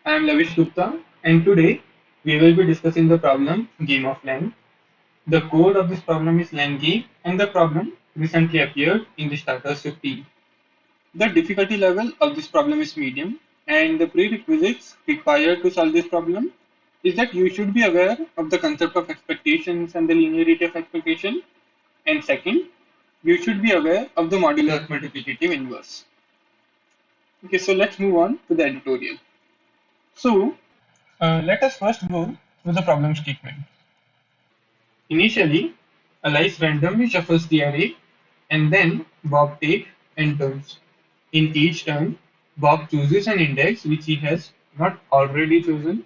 I am Lavish Gupta, and today we will be discussing the problem Game of Length. The code of this problem is LangGame, and the problem recently appeared in the Starters 15. The difficulty level of this problem is medium, and the prerequisites required to solve this problem is that you should be aware of the concept of expectations and the linearity of expectation, and second, you should be aware of the modular multiplicative inverse. Okay, so let's move on to the editorial. So, let us first go through the problem statement. Initially, Alice randomly shuffles the array and then Bob takes n turns. In each turn, Bob chooses an index which he has not already chosen,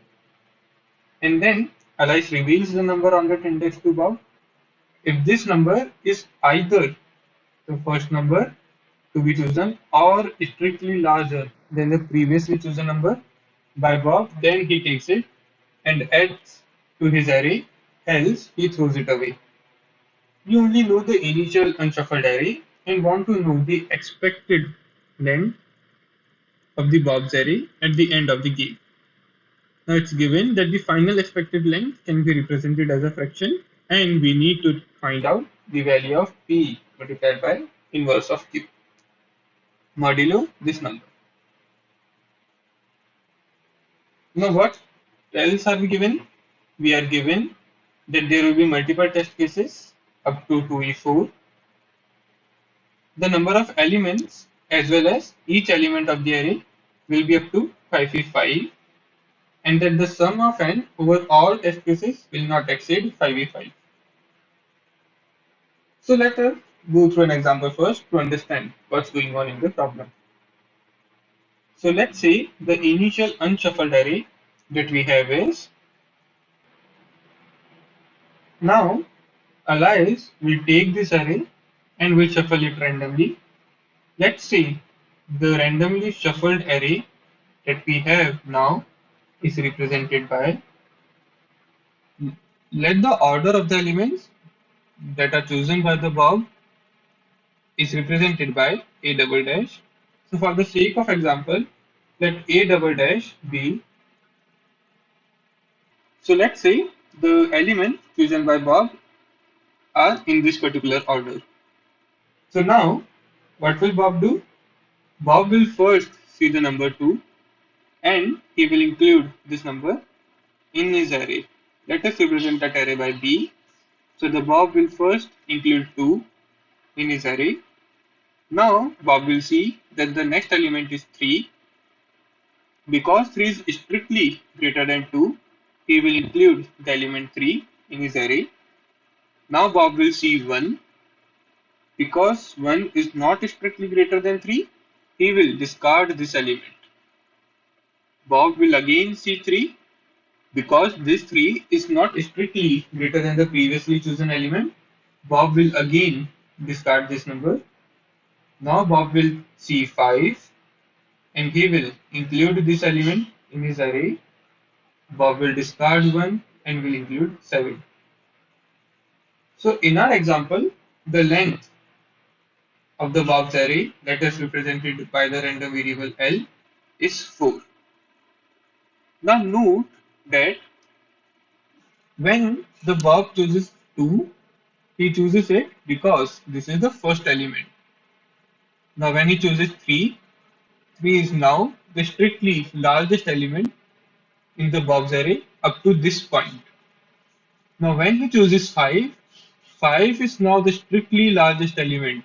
and then Alice reveals the number on that index to Bob. If this number is either the first number to be chosen or strictly larger than the previously chosen number by Bob, then he takes it and adds to his array, else he throws it away. You only know the initial unshuffled array and want to know the expected length of the Bob's array at the end of the game. Now it's given that the final expected length can be represented as a fraction, and we need to find out the value of p multiplied by inverse of q modulo this number. Now what else are we given? We are given that there will be multiple test cases up to 2e4. The number of elements as well as each element of the array will be up to 5e5, and that the sum of n over all test cases will not exceed 5e5. So let us go through an example first to understand what's going on in the problem. So let's say the initial unshuffled array that we have is, now Alice will take this array and will shuffle it randomly. Let's say the randomly shuffled array that we have now is represented by, let the order of the elements that are chosen by the Bob is represented by a double dash. So for the sake of example, let a double dash be, so let's say the elements chosen by Bob are in this particular order. So now what will Bob do? Bob will first see the number 2 and he will include this number in his array. Let us represent that array by B. So the Bob will first include 2 in his array. Now Bob will see that the next element is 3. Because 3 is strictly greater than 2, he will include the element 3 in his array. Now Bob will see 1. Because 1 is not strictly greater than 3, he will discard this element. Bob will again see 3. Because this 3 is not strictly greater than the previously chosen element, Bob will again discard this number. Now Bob will see 5 and he will include this element in his array. Bob will discard 1 and will include 7. So in our example, the length of the Bob's array, that is represented by the random variable L, is 4. Now note that when the Bob chooses 2, he chooses it because this is the first element. Now when he chooses 3, 3 is now the strictly largest element in the Bob's array up to this point. Now when he chooses 5, 5 is now the strictly largest element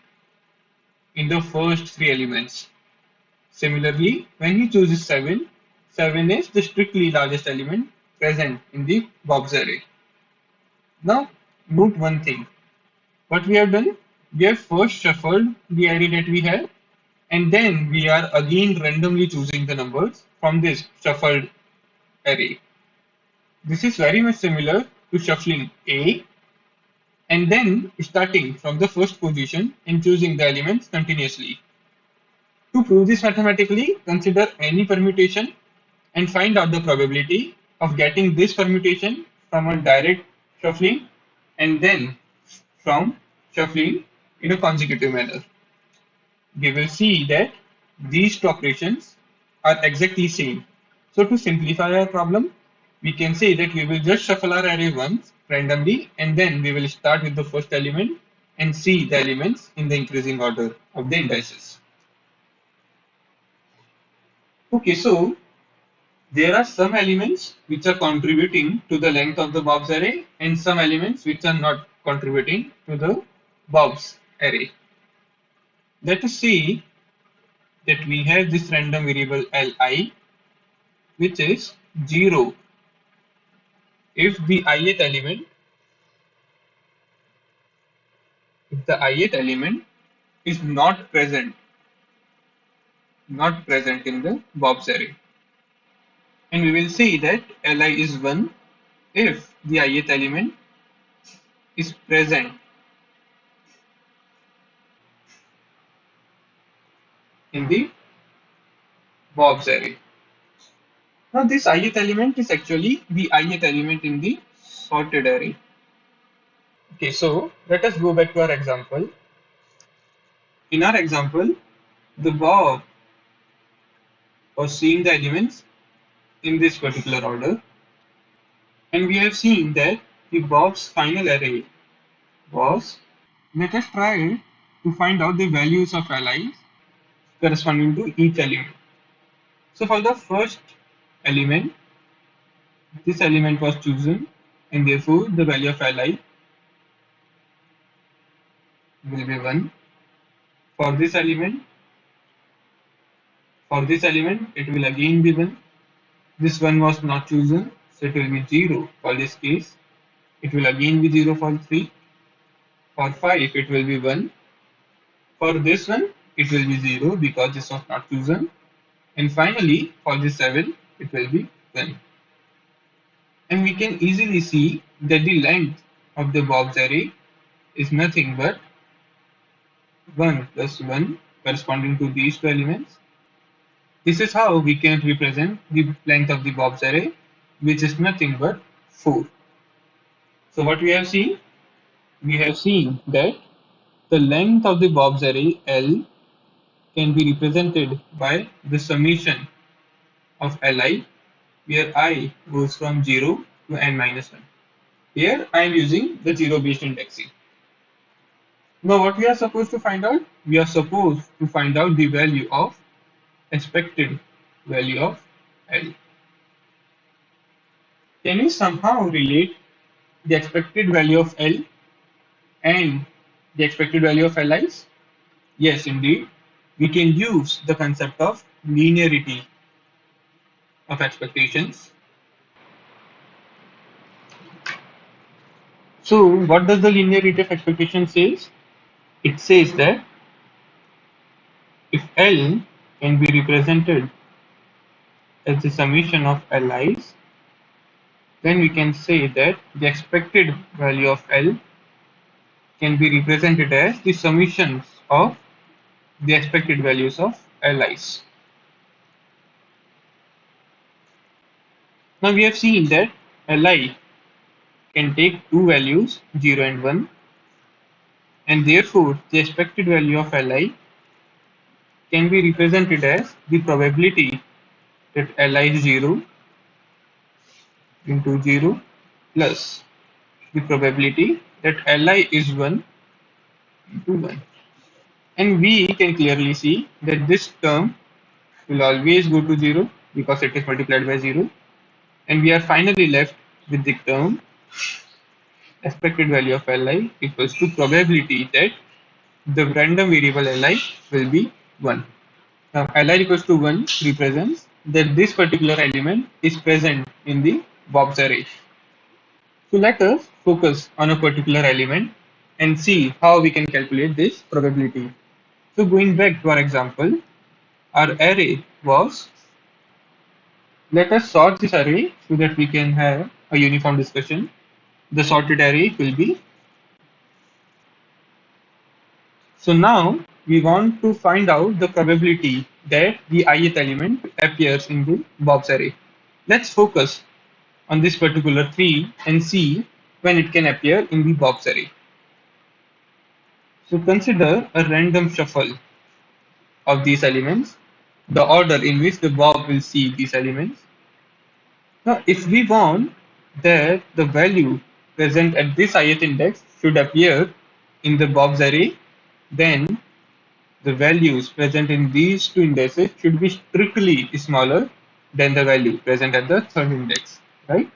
in the first 3 elements. Similarly, when he chooses 7, 7 is the strictly largest element present in the Bob's array. Now note one thing. What we have done, we have first shuffled the array that we have, and then we are again randomly choosing the numbers from this shuffled array. This is very much similar to shuffling A and then starting from the first position and choosing the elements continuously. To prove this mathematically, consider any permutation and find out the probability of getting this permutation from a direct shuffling and then from shuffling in a consecutive manner. We will see that these two operations are exactly same. So to simplify our problem, we can say that we will just shuffle our array once randomly and then we will start with the first element and see the elements in the increasing order of the indices. Okay, so there are some elements which are contributing to the length of the Bob's array and some elements which are not contributing to the Bob's array. Let us see that we have this random variable li which is 0 if the ith element is not present in the Bob's array. And we will see that li is 1 if the ith element is present in the Bob's array. Now this ith element is actually the ith element in the sorted array. Okay, so let us go back to our example. In our example, the Bob was seeing the elements in this particular order, and we have seen that the Bob's final array was. Let us try to find out the values of li's corresponding to each element. So for the first element, this element was chosen, and therefore the value of li will be 1. For this element, it will again be 1. This one was not chosen, so it will be 0 for this case. It will again be 0 for 3. For 5, it will be 1. For this one, it will be 0 because this was not chosen. And finally, for this 7, it will be 1. And we can easily see that the length of the Bob's array is nothing but 1 plus 1 corresponding to these two elements. This is how we can represent the length of the Bob's array, which is nothing but 4. So what we have seen? We have seen that the length of the Bob's array L can be represented by the summation of Li, where I goes from 0 to n minus 1. Here I am using the 0 based indexing. Now what we are supposed to find out? We are supposed to find out the value of expected value of L. Can you somehow relate the expected value of L and the expected value of Li's? Yes, indeed. We can use the concept of linearity of expectations. So, what does the linearity of expectation says? It says that if L can be represented as the summation of Li's, then we can say that the expected value of L can be represented as the summations of the expected values of Li's. Now we have seen that Li can take two values 0 and 1, and therefore the expected value of Li can be represented as the probability that Li is 0 into 0 plus the probability that Li is 1 into 1. And we can clearly see that this term will always go to 0 because it is multiplied by 0, and we are finally left with the term expected value of Li equals to probability that the random variable Li will be 1. Now Li equals to 1 represents that this particular element is present in the Bob's array. So let us focus on a particular element and see how we can calculate this probability. So going back to our example, our array was, let us sort this array so that we can have a uniform discussion. The sorted array will be. So now we want to find out the probability that the ith element appears in the Bob's array. Let's focus on this particular tree and see when it can appear in the Bob's array. So consider a random shuffle of these elements, the order in which the Bob will see these elements. Now, if we want that the value present at this ith index should appear in the Bob's array, then the values present in these two indices should be strictly smaller than the value present at the third index, right?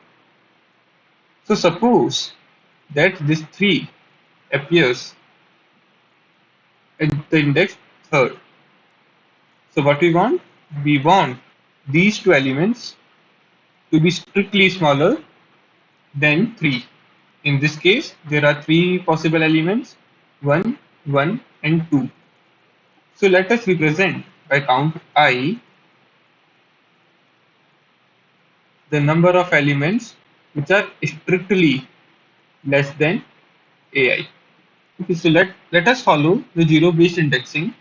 So suppose that this 3 appears at the index third. So what we want? We want these two elements to be strictly smaller than 3. In this case, there are 3 possible elements, 1, 1 and 2. So let us represent by count I the number of elements which are strictly less than AI. Okay, so let us follow the zero based indexing.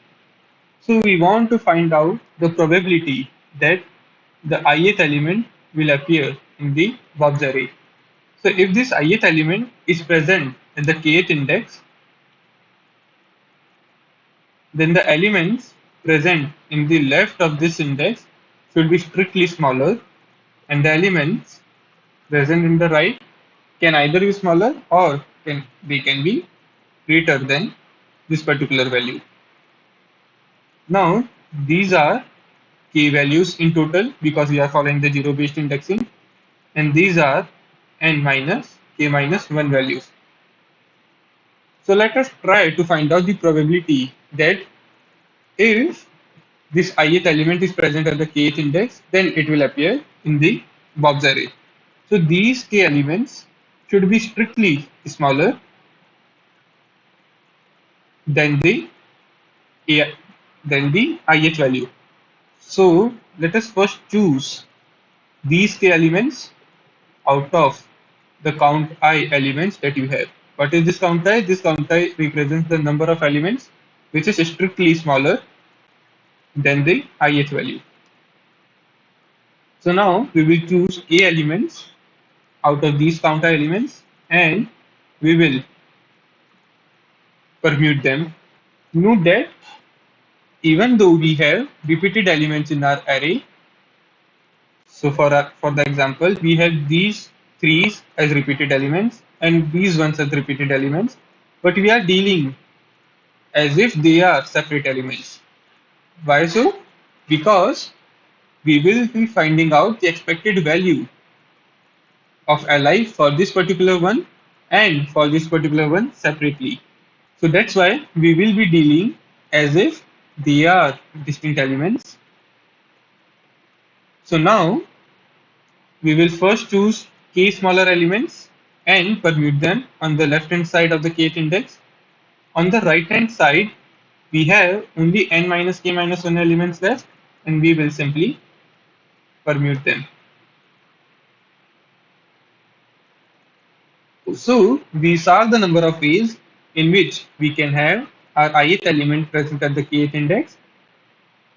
So we want to find out the probability that the ith element will appear in the Bob's array. So if this ith element is present at the kth index, then the elements present in the left of this index should be strictly smaller, and the elements present in the right can either be smaller or they can be greater than this particular value. Now these are k values in total because we are following the zero based indexing, and these are n minus k minus 1 values. So let us try to find out the probability that if this ith element is present at the kth index, then it will appear in the Bob's array. So these k elements should be strictly smaller than the than the ith value. So let us first choose these k elements out of the count I elements that you have. What is this count I? This count I represents the number of elements which is strictly smaller than the ith value. So now we will choose k elements out of these count I elements and we will permute them. Note that even though we have repeated elements in our array, so for the example, we have these threes as repeated elements and these ones as repeated elements, but we are dealing as if they are separate elements. Why so? Because we will be finding out the expected value of li for this particular one and for this particular one separately. So that's why we will be dealing as if they are distinct elements. So now we will first choose k smaller elements and permute them on the left hand side of the kth index. On the right hand side, we have only n minus k minus 1 elements left and we will simply permute them. So these are the number of ways in which we can have our ith element present at the kth index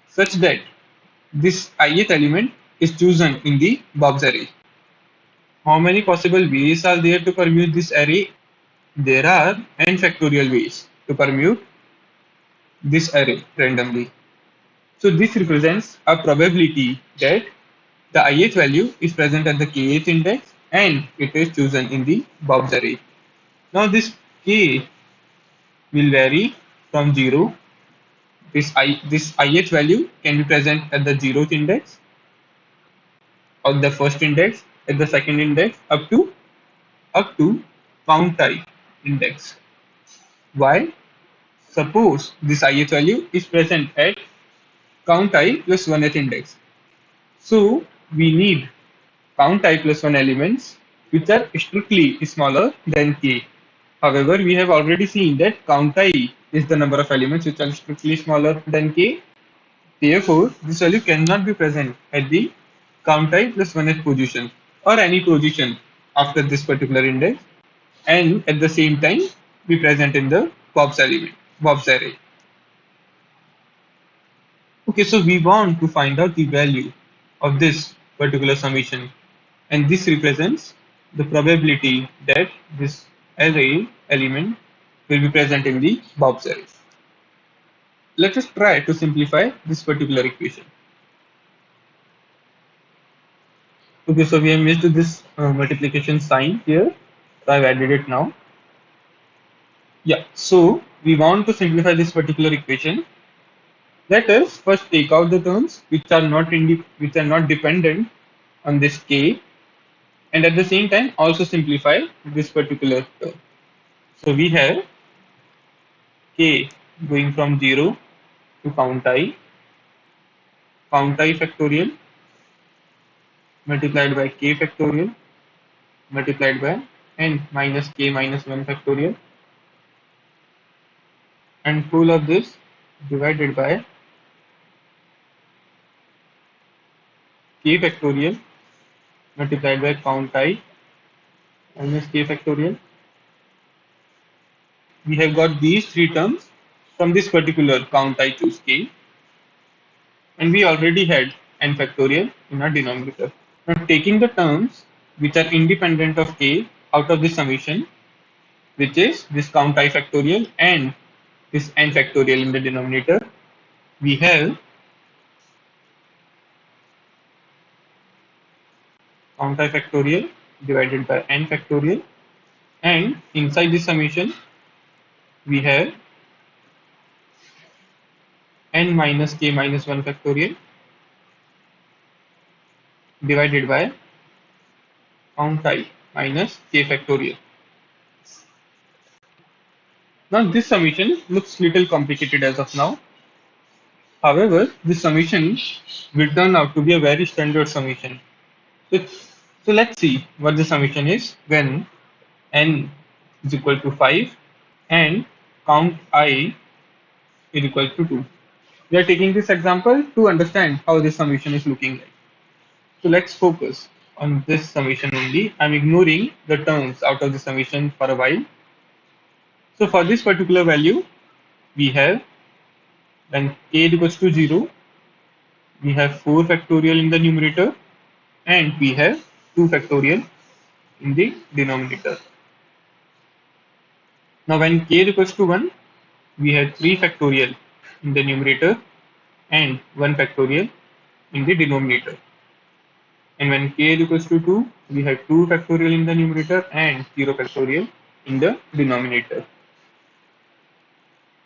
such that this ith element is chosen in the Bob's array. How many possible ways are there to permute this array? There are n factorial ways to permute this array randomly. So this represents a probability that the ith value is present at the kth index and it is chosen in the Bob's array. Now this k will vary from 0. This ith value can be present at the 0th index, of the first index, at the second index, up to count I index. Why? Suppose this ith value is present at count I plus 1th index. So we need count I plus 1 elements which are strictly smaller than k. However, we have already seen that count I is the number of elements which are strictly smaller than k. Therefore, this value cannot be present at the count I plus 1th position or any position after this particular index, and at the same time be present in the Bob's array. Okay, so we want to find out the value of this particular summation, and this represents the probability that this array element will be present in the Bob's array. Let us try to simplify this particular equation. Okay, so we have missed this multiplication sign here. So I've added it now. Yeah, so we want to simplify this particular equation. Let us first take out the terms which are not dependent on this k, and at the same time also simplify this particular term. So we have k going from 0 to count I factorial multiplied by k factorial multiplied by n minus k minus 1 factorial, and full of this divided by k factorial multiplied by count I minus k factorial. We have got these three terms from this particular count I choose k, and we already had n factorial in our denominator. Now taking the terms which are independent of k out of this summation, which is this count I factorial and this n factorial in the denominator, we have count I factorial divided by n factorial, and inside this summation we have n minus k minus 1 factorial divided by count I minus k factorial. Now this summation looks little complicated as of now. However, this summation will turn out to be a very standard summation. So, so let's see what the summation is when n is equal to 5 and count I is equal to 2. We are taking this example to understand how this summation is looking like. So let's focus on this summation only. I'm ignoring the terms out of the summation for a while. So for this particular value, we have when k equals to 0, we have 4 factorial in the numerator and we have 2 factorial in the denominator. Now when k equals to 1, we have 3 factorial in the numerator and 1 factorial in the denominator. And when k equals to 2, we have 2 factorial in the numerator and 0 factorial in the denominator.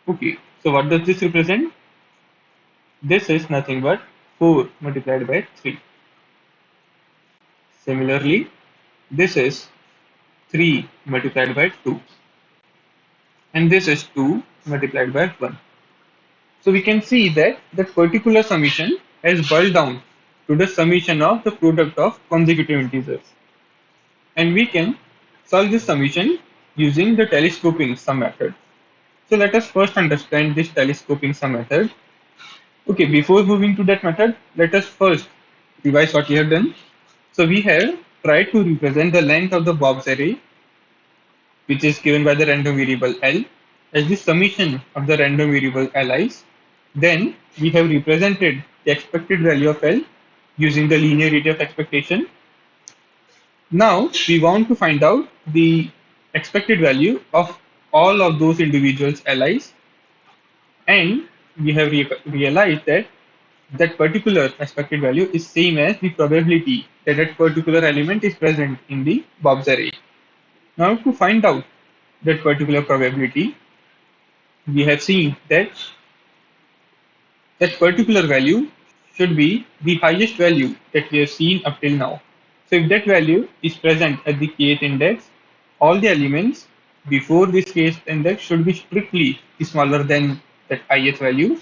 Okay, so what does this represent? This is nothing but 4 multiplied by 3. Similarly, this is 3 multiplied by 2. And this is 2 multiplied by 1. So we can see that that particular summation has boiled down to the summation of the product of consecutive integers. And we can solve this summation using the telescoping sum method. So let us first understand this telescoping sum method. Okay, before moving to that method, let us first revise what we have done. So we have tried to represent the length of the Bob's array, which is given by the random variable L, as the summation of the random variable Li's. Then we have represented the expected value of L using the linearity of expectation. Now we want to find out the expected value of all of those individuals Li's, and we have realized that that particular expected value is same as the probability that that particular element is present in the Bob's array. Now to find out that particular probability, we have seen that that particular value should be the highest value that we have seen up till now. So if that value is present at the kth index, all the elements before this kth index should be strictly smaller than that ith value,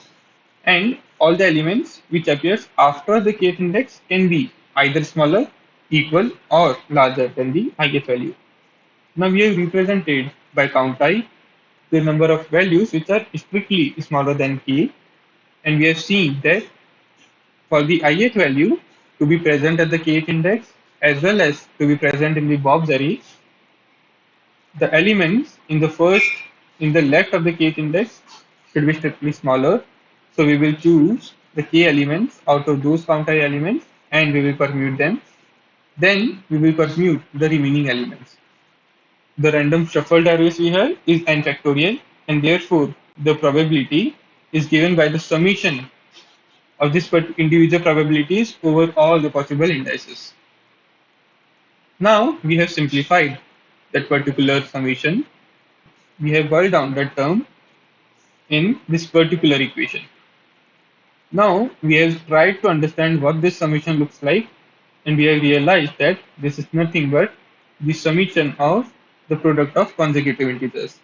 and all the elements which appears after the kth index can be either smaller, equal, or larger than the ith value. Now we have represented by count I the number of values which are strictly smaller than k, and we have seen that for the ith value to be present at the kth index as well as to be present in the Bob's array, the elements in the left of the kth index should be strictly smaller. So we will choose the k elements out of those count I elements and we will permute them. Then we will permute the remaining elements. The random shuffled arrays we have is n factorial, and therefore the probability is given by the summation of these individual probabilities over all the possible indices. Now we have simplified that particular summation. We have boiled down that term in this particular equation. Now we have tried to understand what this summation looks like, and we have realized that this is nothing but the summation of the product of consecutive integers.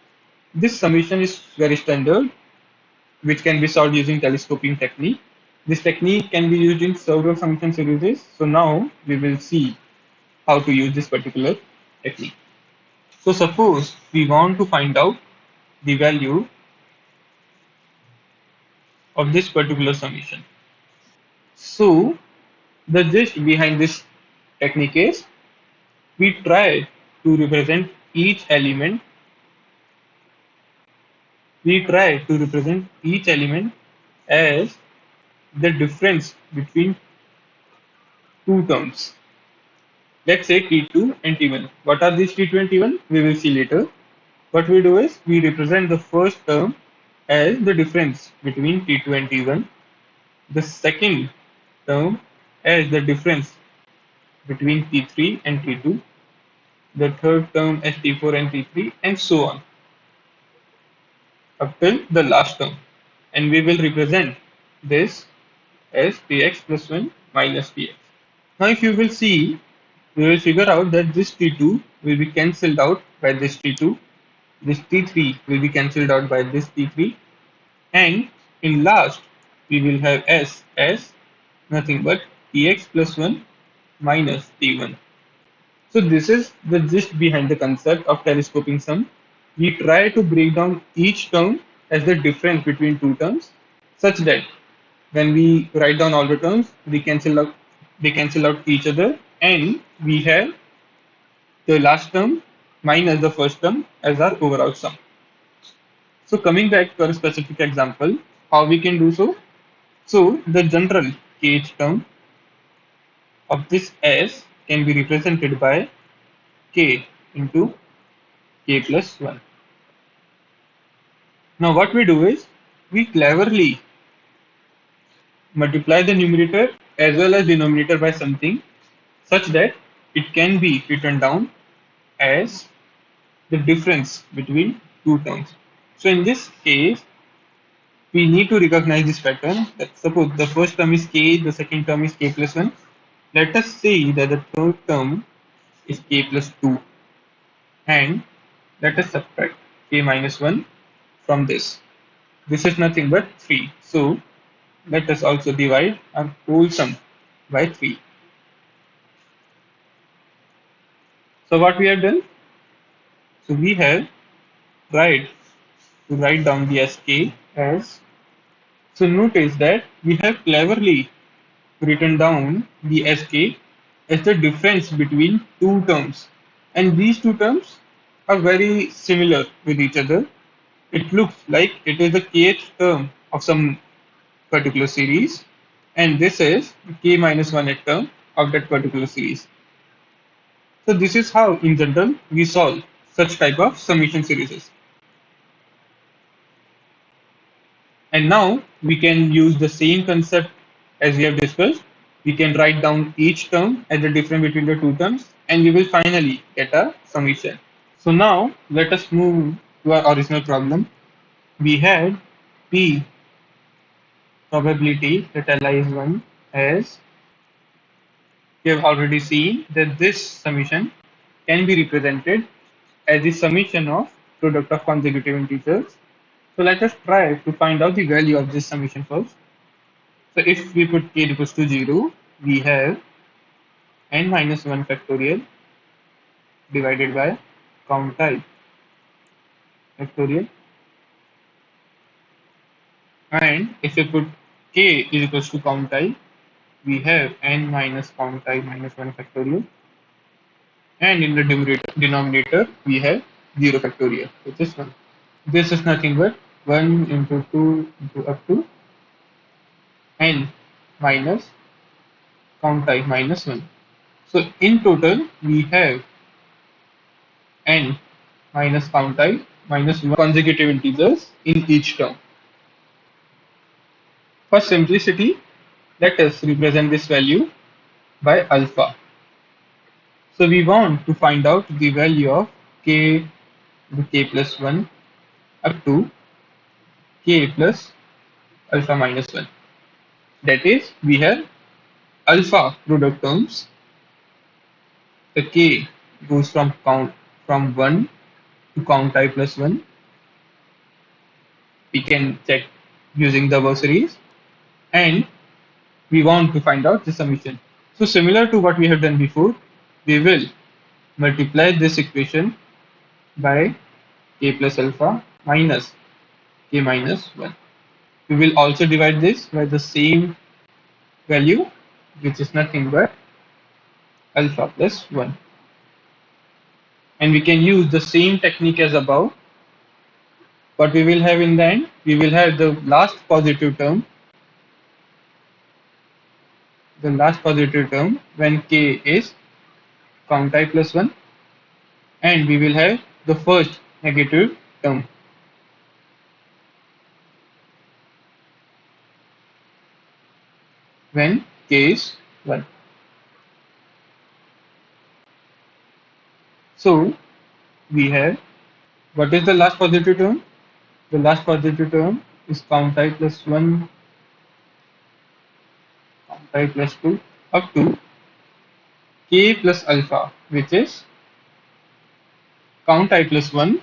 This summation is very standard, which can be solved using telescoping technique. This technique can be used in several summation series. So now we will see how to use this particular technique. So suppose we want to find out the value of this particular summation. So the gist behind this technique is we try to represent each element. We try to represent each element as the difference between two terms. Let's say T2 and T1. What are these T2 and T1? We will see later. What we do is we represent the first term as the difference between T2 and T1, the second term as the difference between T3 and T2, the third term as T4 and T3, and so on up till the last term. And we will represent this as Tx plus 1 minus Tx. Now if you will see, we will figure out that this T2 will be cancelled out by this T2, this T3 will be cancelled out by this T3, and in last we will have S as nothing but Tx plus 1 minus T1. So this is the gist behind the concept of telescoping sum. We try to break down each term as the difference between two terms such that when we write down all the terms, they cancel out each other, and we have the last term minus the first term as our overall sum. So coming back to our specific example, how we can do so? So the general kth term of this S can be represented by k into k plus 1. Now what we do is we cleverly multiply the numerator as well as denominator by something such that it can be written down as the difference between two terms. So in this case, we need to recognize this pattern. That suppose the first term is k, the second term is k plus 1. Let us say that the third term is k plus 2, and let us subtract k minus 1 from this. This is nothing but 3. So let us also divide our whole sum by 3. So what we have done? So we have tried to write down the sk as. So notice that we have cleverly written down the sk as the difference between two terms, and these two terms are very similar with each other. It looks like it is the kth term of some particular series, and this is k minus 1 term of that particular series. So this is how in general we solve such type of summation series. And now we can use the same concept as we have discussed. We can write down each term as the difference between the two terms, and we will finally get a summation. So now let us move to our original problem. We had P probability that Li is 1 as we have already seen that this summation can be represented as the summation of product of consecutive integers. So let us try to find out the value of this summation first. So if we put k equals to 0, we have n minus 1 factorial divided by count type factorial. And if we put k is equals to count type, we have n minus count type minus 1 factorial. And in the denominator, we have 0 factorial, which is 1. This is nothing but 1 into 2 into up to n minus count type minus 1. So in total, we have n minus count type minus 1 consecutive integers in each term. For simplicity, let us represent this value by alpha. So we want to find out the value of k to k plus 1 up to k plus alpha minus 1. That is, we have alpha product terms. The k goes from count from 1 to count I plus 1. We can check using the above series, and we want to find out the summation. So similar to what we have done before, we will multiply this equation by k plus alpha minus k minus 1. We will also divide this by the same value, which is nothing but alpha plus 1. And we can use the same technique as above. What we will have in the end, we will have the last positive term when k is count I plus 1, and we will have the first negative term when k is 1. So we have, what is the last positive term? The last positive term is count I plus 1, count I plus 2 up to k plus alpha, which is count I plus 1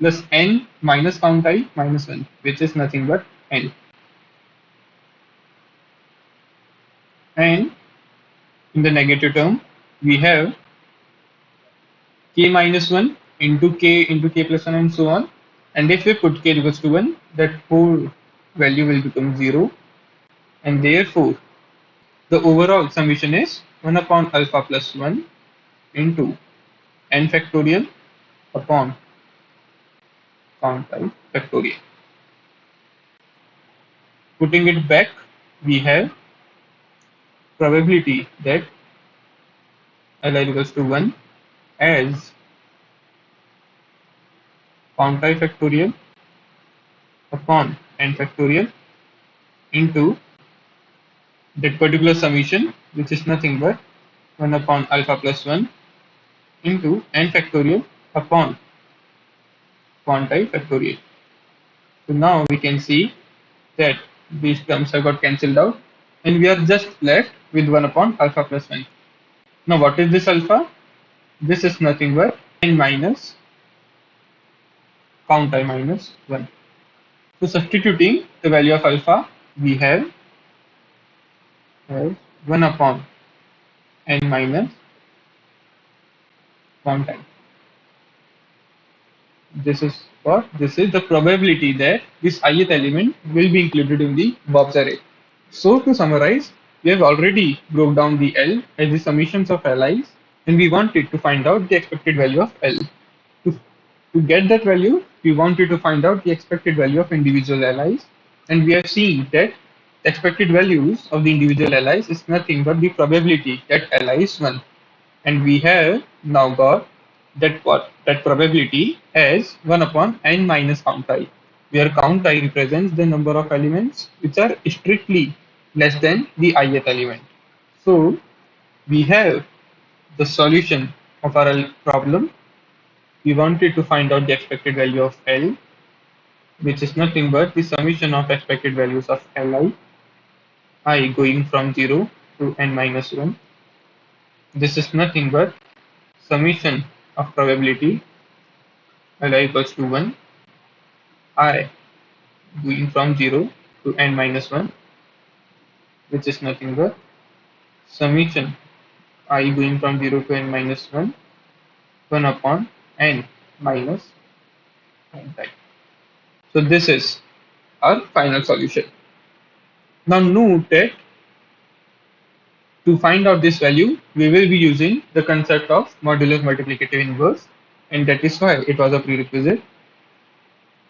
plus n minus count I minus 1, which is nothing but n. And in the negative term, we have k minus 1 into k plus 1 and so on. And if we put k equals to 1, that whole value will become 0. And therefore, the overall summation is 1 upon alpha plus 1 into n factorial upon count I factorial. Putting it back, we have probability that Li equals to 1 as count I factorial upon n factorial into that particular summation, which is nothing but 1 upon alpha plus 1 into n factorial upon count I factorial. So now we can see that these terms have got cancelled out, and we are just left with 1 upon alpha plus 1. Now what is this alpha? This is nothing but n minus count I minus 1. So substituting the value of alpha, we have as 1 upon n minus count I. This is the probability that this ith element will be included in the Bob's array. So to summarize, we have already broke down the L as the summations of Li's, and we wanted to find out the expected value of L. To get that value, we wanted to find out the expected value of individual Li's, and we have seen that the expected values of the individual Li's is nothing but the probability that Li is 1. And we have now got that probability as 1 upon n minus count I, where count I represents the number of elements which are strictly less than the ith element. So we have the solution of our problem. We wanted to find out the expected value of L, which is nothing but the summation of expected values of Li, I going from 0 to n minus 1. This is nothing but summation of probability Li equals to 1, I going from 0 to n minus 1, which is nothing but summation I going from 0 to n minus 1, 1 upon n minus n time. So this is our final solution. Now note that to find out this value, we will be using the concept of modulus multiplicative inverse, and that is why it was a prerequisite.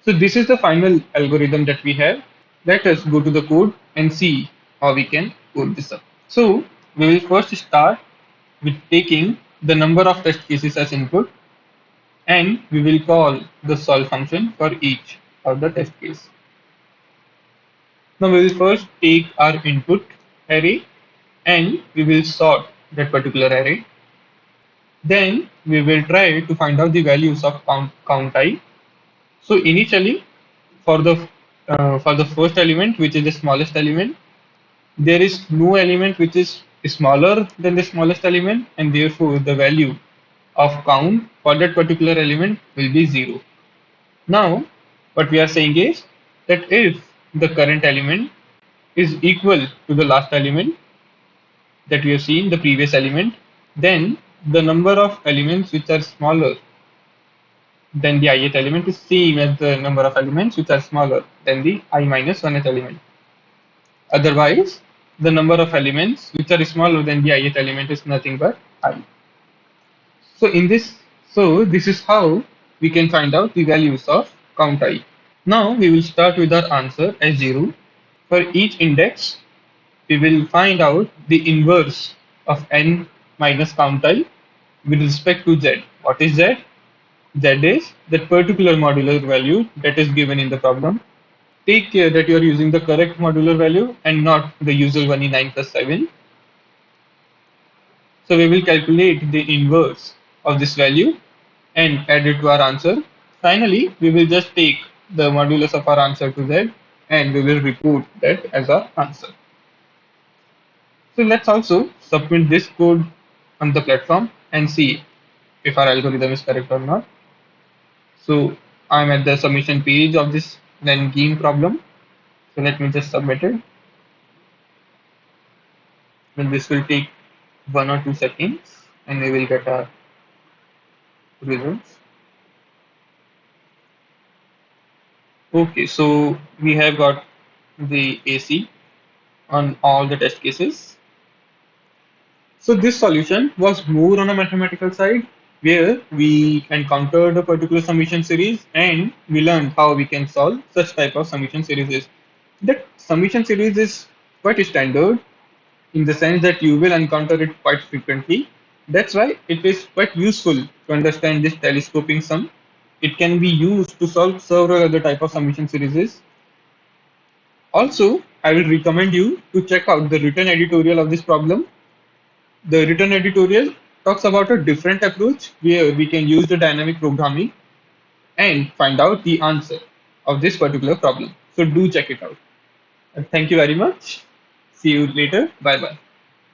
So this is the final algorithm that we have. Let us go to the code and see how we can code this up. So we will first start with taking the number of test cases as input, and we will call the solve function for each of the test case. Now we will first take our input array and we will sort that particular array. Then we will try to find out the values of count I. So initially, for the for the first element, which is the smallest element, there is no element which is smaller than the smallest element, and therefore the value of count for that particular element will be 0. Now, what we are saying is that if the current element is equal to the last element that we have seen, the previous element, then the number of elements which are smaller than the ith element is same as the number of elements which are smaller than the I minus 1th element. Otherwise, the number of elements which are smaller than the ith element is nothing but I. So in this, so this is how we can find out the values of count I. Now we will start with our answer as 0. For each index, we will find out the inverse of n minus count I with respect to z. What is z? Z is that particular modular value that is given in the problem. Take care that you are using the correct modular value and not the usual one in 9 plus 7. So we will calculate the inverse of this value and add it to our answer. Finally, we will just take the modulus of our answer to z and we will report that as our answer. So let's also submit this code on the platform and see if our algorithm is correct or not. So I'm at the submission page of this then game problem. So let me just submit it. Then this will take 1 or 2 seconds and we will get our results. Okay, so we have got the AC on all the test cases. So this solution was more on a mathematical side where we encountered a particular summation series and we learned how we can solve such type of summation series. That summation series is quite standard in the sense that you will encounter it quite frequently. That's why it is quite useful to understand this telescoping sum. It can be used to solve several other type of summation series. Also, I will recommend you to check out the written editorial of this problem. The written editorial talks about a different approach where we can use the dynamic programming and find out the answer of this particular problem. So do check it out. Thank you very much. See you later. Bye bye.